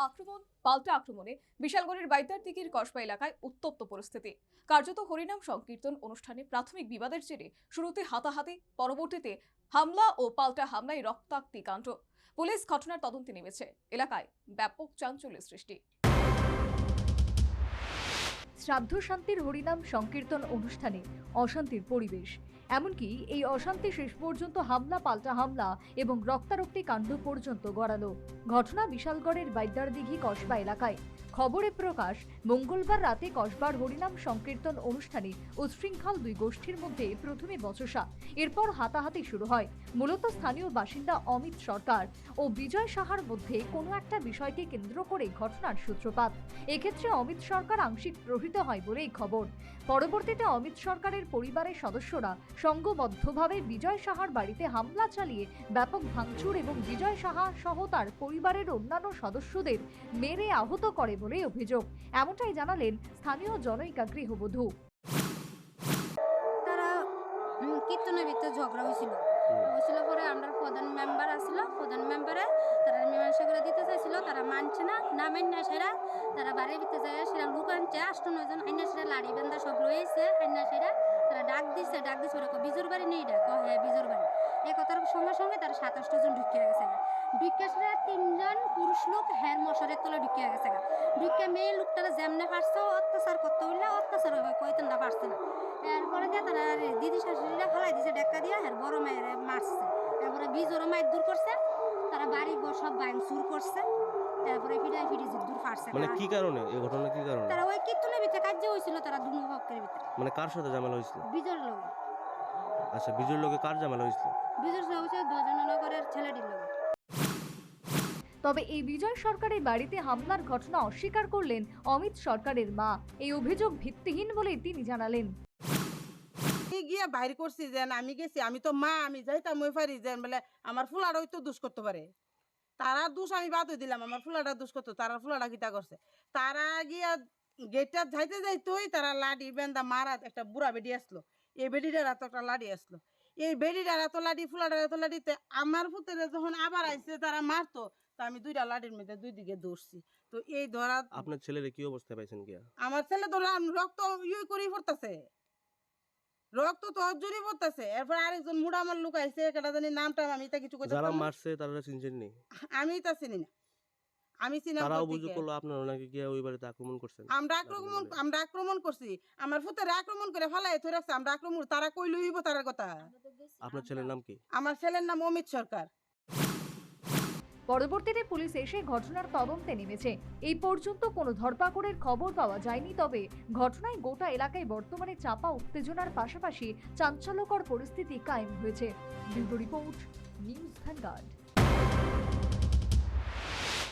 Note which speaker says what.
Speaker 1: আক্রমণ পাল্টা আক্রমণে বিশালগড়ের বাইতারদিঘির কসবা এলাকায় উত্তপ্ত পরিস্থিতি। কার্যত হরিনাম সংকীর্তন অনুষ্ঠানে প্রাথমিক বিবাদের জেরে শুরুতে হাতাহাতি, পরবর্তীতে হামলা ও পাল্টা হামলায় রক্তাক্তি কাণ্ড। পুলিশ ঘটনার তদন্তে নেমেছে। এলাকায় ব্যাপক চাঞ্চল্যের সৃষ্টি।
Speaker 2: শ্রাদ্ধ শান্তির হরিনাম সংকীর্তন অনুষ্ঠানে অশান্তির পরিবেশ। এমনকি এই অশান্তি শেষ পর্যন্ত হামলা পাল্টা হামলা এবং রক্তারক্তি কাণ্ড পর্যন্ত গড়ালো। ঘটনা বিশালগড়ের বাইদারদিঘি কসবা এলাকায়। খবরে প্রকাশ, মঙ্গলবার রাতে কসবার হরিনাম সংকীর্তন অনুষ্ঠানে উচ্ছৃঙ্খল দুই গোষ্ঠীর মধ্যে প্রথমে বচসা, এরপর হাতাহাতি শুরু হয়। মূলত স্থানীয় বাসিন্দা অমিত সরকার ও বিজয় সাহার মধ্যে কোনো একটা বিষয়কে কেন্দ্র করে ঘটনার সূত্রপাত। এক্ষেত্রে অমিত সরকার আংশিক প্রহৃত হয় বলেই খবর। পরবর্তীতে অমিত সরকারের পরিবারের সদস্যরা সংঘবদ্ধভাবে বিজয় সাহার বাড়িতে হামলা চালিয়ে ব্যাপক ভাঙচুর এবং বিজয় সাহা সহ তার পরিবারের অন্যান্য সদস্যদের মেরে আহত করে বলে অভিযোগ। এমনটাই জানালেন স্থানীয় জনৈকা গৃহবধূ।
Speaker 3: তারা কীর্তনের ভিতরে ঝগড়া হয়েছিল পরে আমরা প্রধান মেম্বার আসছিল, প্রধান মেম্বারে তারা মীমাংসা করে দিতে চাইছিল, তারা মানছে না মান্য সেরা তারা বাড়ির ভিতরে যায়, সেরা লুক আনছে 8-9 জন আইনা সেরা লাড়ি বেন্দা সব রয়েছে আইনা সেরা তারা ডাক দিচ্ছে ওরকম বিজোর বাড়ি নেই ডাক, হ্যাঁ বিজোর বাড়ি। এই কথার সঙ্গে সঙ্গে তারা 27 জন ঢুকিয়ে গেছে। ঢুকিয়ে সেরা 3 জন পুরুষ লোক হ্যার মশারের তলে ঢুকিয়ে গেছে। ঢুকিয়ে মেয়ে লোকটারা যেমনে পারছে অত্যাচার করতে হইলে অত্যাচার হবে, কয়তেন না পারছে না। এরপরে দিয়ে তারা দিদি শাশুড়িরা ফেলাই দিছে ডেক্কা দিয়ে, হ্যাঁ বড় মেয়ের মারছে। তারপরে বিজোরও মায়ের দূর করছে, তারা বাড়ি ঘর সব ভাঙচুর করছে। তারপরে ফিটাই ফিটি দূর ফাটছে।
Speaker 4: মানে কি কারণে এই ঘটনা, কি কারণে?
Speaker 3: তারা ওই কীর্তনের ভিতরে কাজ হয়েছিল, তারা দুনো পক্ষের ভিতরে।
Speaker 4: মানে কার সাথে ঝামেলা হয়েছিল?
Speaker 3: বিজোর লোক।
Speaker 4: আচ্ছা, বিজোর লোকে কার ঝামেলা হয়েছিল?
Speaker 3: বিজোর হচ্ছে ধ্বজনগরের ছেলেটির লোক।
Speaker 2: তবে এই বিজয় সরকারের বাড়িতে হামলার ঘটনা অস্বীকার করলেন অমিত সরকারের মা। এই অভিযোগ ভিত্তিহীন বলে তিনি জানালেন।
Speaker 5: গিয়া বাইর করছি যেন আমি গেছি, আমি তো মা, আমি যাইতাম ওই পারি যেন বলে আমার ফুলাটাই তো দোষ করতে পারে। তারা দোষ আমি বাদ দিলাম, আমার ফুলাটা দোষ করতো, তারা ফুলাটা কিতা করছে। তারা গিয়া গেটটা যাইতে যাইতেই তারা লাঠি বেন্দা মারা একটা বুড়া বেডি আসলো, এই বেডিটার এত একটা লাঠি আসলো, এই বেডিটার এত লাঠি ফুলাটার এত লাঠিতে আমার ফুতেরা যখন আবার আইসে তারা মারতো, তো আমি 2টা লাঠির মধ্যে 2 দিকে দৌড়ছি। তো এই ধরা
Speaker 4: আপনার ছেলের কি অবস্থা পাইছেন কি?
Speaker 5: আমার ছেলে তো রক্ত করেই পড়তেছে, রক্ত তো জুড়ি পড়তেছে। এরপর আরেকজন মুড়া আমার লোক আইছে, কেটা জানি নামটা আমি তা কিছু
Speaker 4: যারা মারছে তারা চিনছেন নি?
Speaker 5: আমি তা চিনি না, আমি চিনি না।
Speaker 4: তারা অভিযোগ করলো আপনারা নাকি গিয়া ওই বাড়িতে আক্রমণ করছেন।
Speaker 5: আমরা আক্রমণ করছি, আমার ফুতের আক্রমণ করে ফেলাই ধরে রাখছে। আমরা আক্রমণ, তারা কই লইব তার কথা।
Speaker 4: আপনার ছেলের নাম কি?
Speaker 5: আমার ছেলের নাম অমিত সরকার।
Speaker 2: পরবর্তীতে পুলিশ এসে ঘটনার তদন্তে নেমেছে। এই পর্যন্ত কোনো ধরপাকড়ের খবর পাওয়া যায়নি। তবে ঘটনায় গোটা এলাকায় বর্তমানে চাপা উত্তেজনার পাশাপাশি চাঞ্চল্যকর পরিস্থিতি কায়েম হয়েছে। Bureau report, news vanguard.